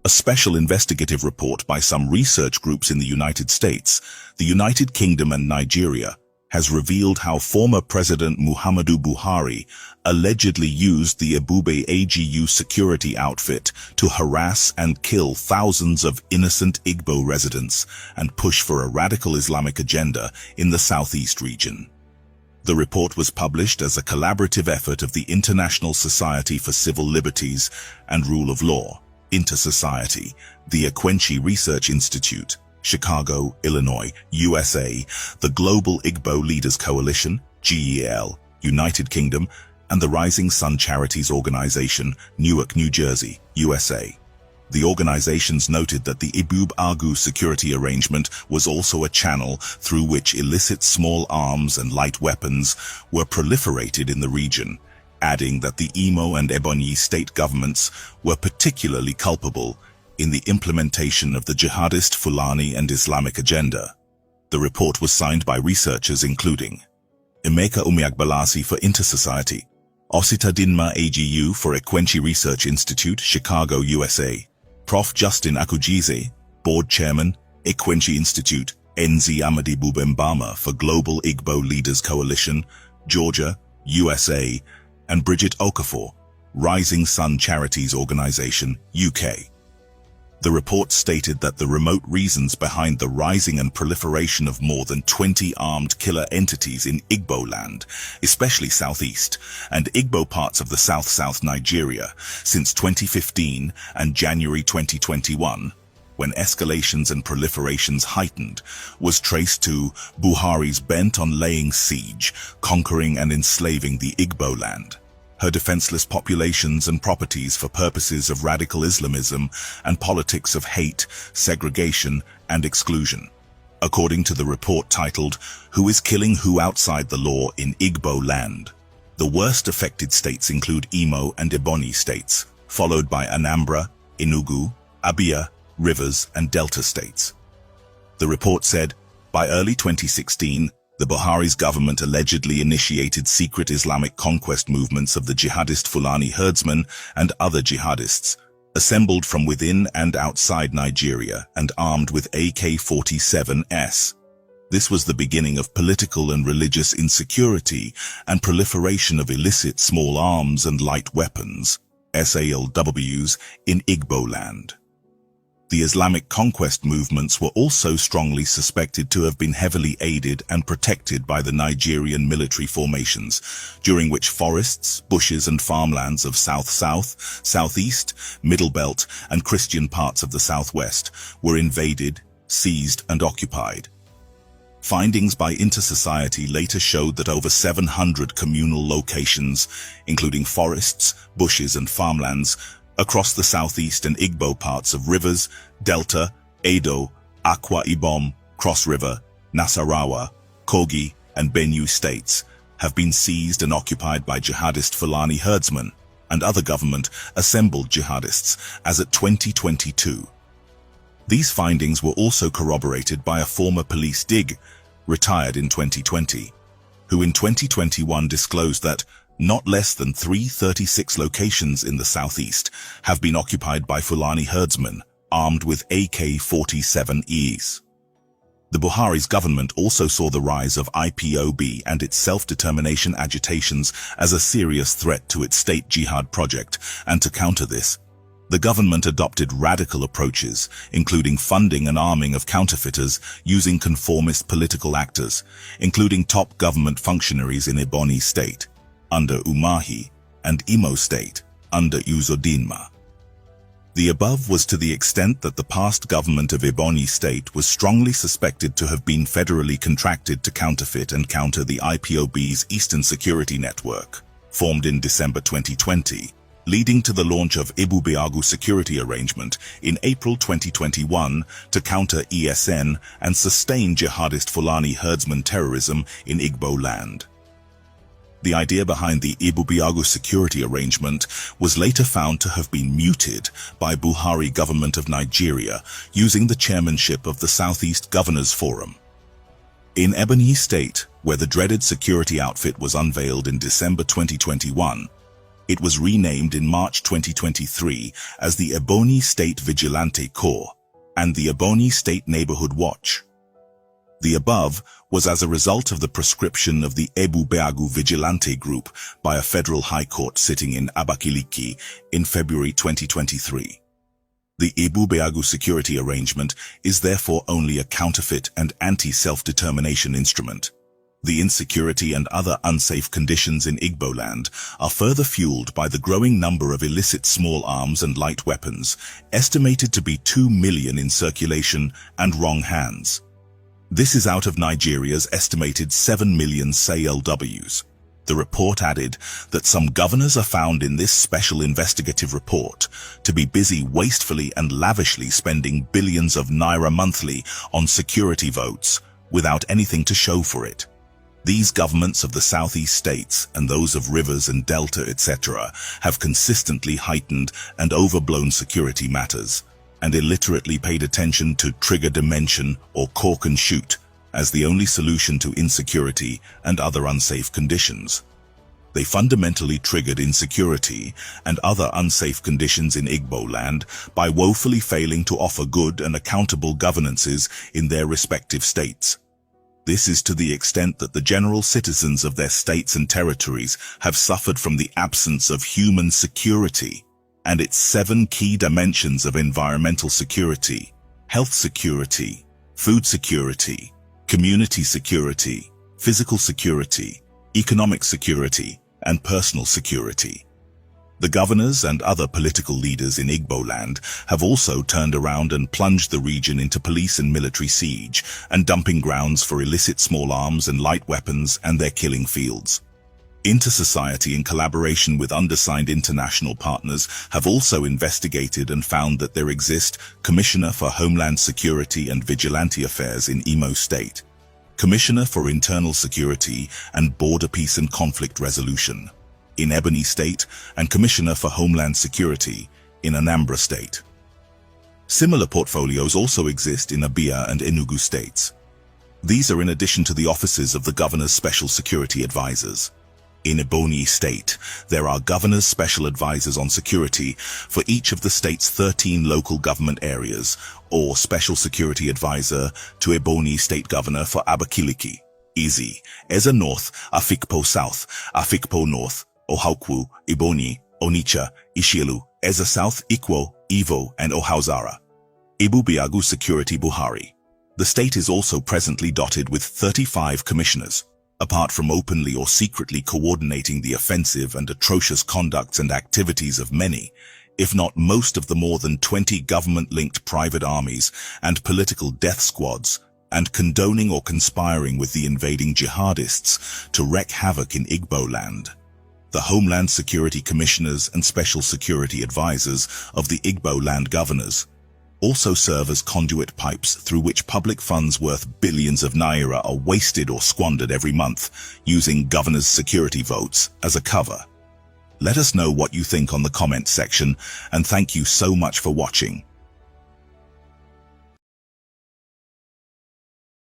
A special investigative report by some research groups in the United States, the United Kingdom and Nigeria has revealed how former President Muhammadu Buhari allegedly used the Ebubeagu security outfit to harass and kill thousands of innocent Igbo residents and push for a radical Islamic agenda in the southeast region. The report was published as a collaborative effort of the International Society for Civil Liberties and Rule of Law, Inter-Society, the Ekwenchi Research Institute, Chicago, Illinois, USA, the Global Igbo Leaders Coalition, GEL, United Kingdom, and the Rising Sun Charities Organization, Newark, New Jersey, USA. The organizations noted that the Ebubeagu security arrangement was also a channel through which illicit small arms and light weapons were proliferated in the region, adding that the Imo and Ebonyi state governments were particularly culpable in the implementation of the jihadist Fulani and Islamic agenda. The report was signed by researchers including Emeka Umeagbalasi for Inter-Society, Osita Dinma AGU for Ekwenchi Research Institute, Chicago, USA, Prof. Justin Akujize, Board Chairman, Ekwenchi Institute, Nzi Amadi Bubembama for Global Igbo Leaders Coalition, Georgia, USA, and Bridget Okafor, Rising Sun Charities Organization, UK. The report stated that the remote reasons behind the rising and proliferation of more than 20 armed killer entities in Igbo land, especially southeast and Igbo parts of the South Nigeria, since 2015 and January 2021, when escalations and proliferations heightened, was traced to Buhari's bent on laying siege, conquering and enslaving the Igbo land, her defenseless populations and properties for purposes of radical Islamism and politics of hate, segregation, and exclusion. According to the report titled, "Who is Killing Who Outside the Law in Igbo Land?" The worst affected states include Imo and Ebonyi states, followed by Anambra, Enugu, Abia, Rivers, and Delta states. The report said, by early 2016, the Buhari's government allegedly initiated secret Islamic conquest movements of the jihadist Fulani herdsmen and other jihadists, assembled from within and outside Nigeria and armed with AK-47s. This was the beginning of political and religious insecurity and proliferation of illicit small arms and light weapons, SALWs, in Igbo land. The Islamic conquest movements were also strongly suspected to have been heavily aided and protected by the Nigerian military formations, during which forests, bushes and farmlands of South-South, Southeast, Middle Belt and Christian parts of the Southwest were invaded, seized and occupied. Findings by Inter-Society later showed that over 700 communal locations, including forests, bushes and farmlands, across the southeast and Igbo parts of Rivers, Delta, Edo, Akwa Ibom, Cross River, Nasarawa, Kogi, and Benue states, have been seized and occupied by jihadist Fulani herdsmen and other government-assembled jihadists as at 2022. These findings were also corroborated by a former police dig, retired in 2020, who in 2021 disclosed that not less than 336 locations in the southeast have been occupied by Fulani herdsmen armed with AK-47Es. The Buhari's government also saw the rise of IPOB and its self-determination agitations as a serious threat to its state jihad project, and to counter this, the government adopted radical approaches, including funding and arming of counterfeiters using conformist political actors, including top government functionaries in Ebonyi State, under Umahi, and Imo State, under Uzodinma. The above was to the extent that the past government of Ebonyi State was strongly suspected to have been federally contracted to counterfeit and counter the IPOB's Eastern Security Network, formed in December 2020, leading to the launch of Ebubeagu security arrangement in April 2021 to counter ESN and sustain jihadist Fulani herdsman terrorism in Igbo land. The idea behind the Ebubeagu security arrangement was later found to have been muted by Buhari government of Nigeria using the chairmanship of the Southeast Governors Forum. In Ebonyi State, where the dreaded security outfit was unveiled in December 2021, It was renamed in March 2023 as the Ebonyi State Vigilante Corps and the Ebonyi State Neighborhood Watch. The above was as a result of the proscription of the Ebubeagu Vigilante Group by a federal high court sitting in Abakaliki in February 2023. The Ebubeagu security arrangement is therefore only a counterfeit and anti-self-determination instrument. The insecurity and other unsafe conditions in Igboland are further fueled by the growing number of illicit small arms and light weapons, estimated to be 2 million in circulation and wrong hands. This is out of Nigeria's estimated 7 million SALWs. The report added that some governors are found in this special investigative report to be busy wastefully and lavishly spending billions of naira monthly on security votes without anything to show for it. These governments of the southeast states and those of rivers and delta etc. have consistently heightened and overblown security matters and illiterately paid attention to trigger dimension or cork and shoot as the only solution to insecurity and other unsafe conditions. They fundamentally triggered insecurity and other unsafe conditions in Igboland by woefully failing to offer good and accountable governances in their respective states. This is to the extent that the general citizens of their states and territories have suffered from the absence of human security and its 7 key dimensions of environmental security, health security, food security, community security, physical security, economic security, and personal security. The governors and other political leaders in Igboland have also turned around and plunged the region into police and military siege and dumping grounds for illicit small arms and light weapons and their killing fields. Inter-society in collaboration with undersigned international partners have also investigated and found that there exist Commissioner for Homeland Security and Vigilante Affairs in Imo State, Commissioner for Internal Security and Border Peace and Conflict Resolution in Ebonyi State, and Commissioner for Homeland Security in Anambra State. Similar portfolios also exist in Abia and Enugu states. These are in addition to the offices of the Governor's Special Security Advisors. In Ebonyi State, there are Governor's Special Advisors on Security for each of the state's 13 local government areas, or Special Security Advisor to Ebonyi State Governor for Abakaliki, Izi, Eza North, Afikpo South, Afikpo North, Ohauku, Ebonyi, Onitsha, Ishielu, Eza South, Ikwo, Ivo, and Ohauzara. Ebubeagu Security Buhari. The state is also presently dotted with 35 commissioners. Apart from openly or secretly coordinating the offensive and atrocious conducts and activities of many, if not most of the more than 20 government-linked private armies and political death squads, and condoning or conspiring with the invading jihadists to wreak havoc in Igboland. The Homeland Security Commissioners and Special Security Advisors of the Igboland governors also serve as conduit pipes through which public funds worth billions of naira are wasted or squandered every month, using governors' security votes as a cover. Let us know what you think on the comment section, and thank you so much for watching.